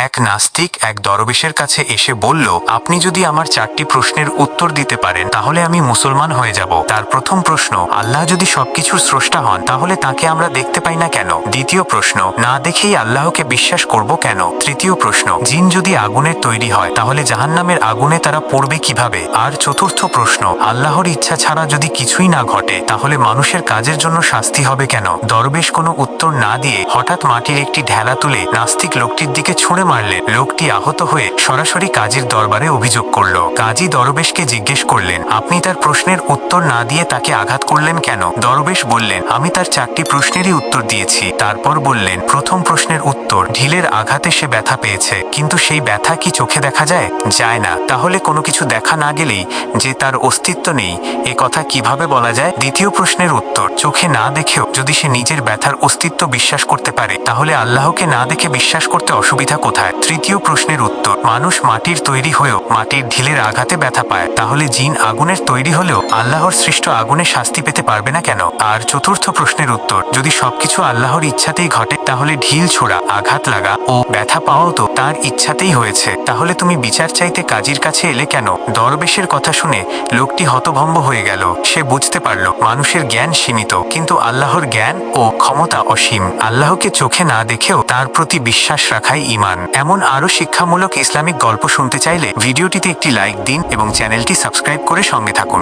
এক নাস্তিক এক দরবেশের কাছে এসে বলল, আপনি যদি আমার 4টি প্রশ্নের উত্তর দিতে পারেন তাহলে আমি মুসলমান হয়ে যাব। তার প্রথম প্রশ্ন, আল্লাহ যদি সবকিছুর স্রষ্টা হন তাহলে তাকে আমরা দেখতে পাই না কেন? দ্বিতীয় প্রশ্ন, না দেখেই আল্লাহকে বিশ্বাস করব কেন? তৃতীয় প্রশ্ন, জিন যদি আগুনের তৈরি হয় তাহলে জাহান্নামের আগুনে তারা পড়বে কিভাবে? আর চতুর্থ প্রশ্ন, আল্লাহর ইচ্ছা ছাড়া যদি কিছুই না ঘটে তাহলে মানুষের কাজের জন্য শাস্তি হবে কেন? দরবেশ কোনো উত্তর না দিয়ে হঠাৎ মাটির একটি ঢেলা তুলে নাস্তিক লোকটির দিকে ছুঁড়ে মারলেন। লোকটি আহত হয়ে সরাসরি কাজীর দরবারে অভিযোগ করল। কাজী দরবেশকে জিজ্ঞেস করলেন, আপনি তার প্রশ্নের উত্তর না দিয়ে তাকে আঘাত করলেন কেন? দরবেশ বললেন, আমি তার 4টি প্রশ্নেরই উত্তর দিয়েছি। তারপর বললেন, প্রথম প্রশ্নের উত্তর, ঢিলের আঘাতে সে ব্যথা পেয়েছে, কিন্তু সেই ব্যথা কি চোখে দেখা যায়? যায় না। তাহলে কোনো কিছু দেখা না গেলেই যে তার অস্তিত্ব নেই এ কথা কিভাবে বলা যায়? দ্বিতীয় প্রশ্নের উত্তর, চোখে না দেখেও যদি সে নিজের ব্যথার অস্তিত্ব বিশ্বাস করতে পারে তাহলে আল্লাহকে না দেখে বিশ্বাস করতে অসুবিধা কোথায়? তৃতীয় প্রশ্নের উত্তর, মানুষ মাটির তৈরি হয়েও মাটির ঢিলের আঘাতে ব্যথা পায়, তাহলে জিন আগুনের তৈরি হলেও আল্লাহর সৃষ্ট আগুনে শাস্তি পেতে পারবে না কেন? আর চতুর্থ প্রশ্নের উত্তর, যদি সবকিছু আল্লাহর ইচ্ছাতেই ঘটে তাহলে ঢিল ছোড়া, আঘাত লাগা ও ব্যথা পাওয়াও তো তার ইচ্ছাতেই হয়েছে, তাহলে তুমি বিচার চাইতে কাজীর কাছে এলে কেন? দরবেশের কথা শুনে লোকটি হতভম্ব হয়ে গেল। সে বুঝতে পারল মানুষের জ্ঞান সীমিত, কিন্তু আল্লাহর জ্ঞান ও ক্ষমতা অসীম। আল্লাহকে চোখে না দেখেও তার প্রতি বিশ্বাস রাখাই ঈমান। এমন আরও শিক্ষামূলক ইসলামিক গল্প শুনতে চাইলে ভিডিওটিতে একটি লাইক দিন এবং চ্যানেলটি সাবস্ক্রাইব করে সঙ্গে থাকুন।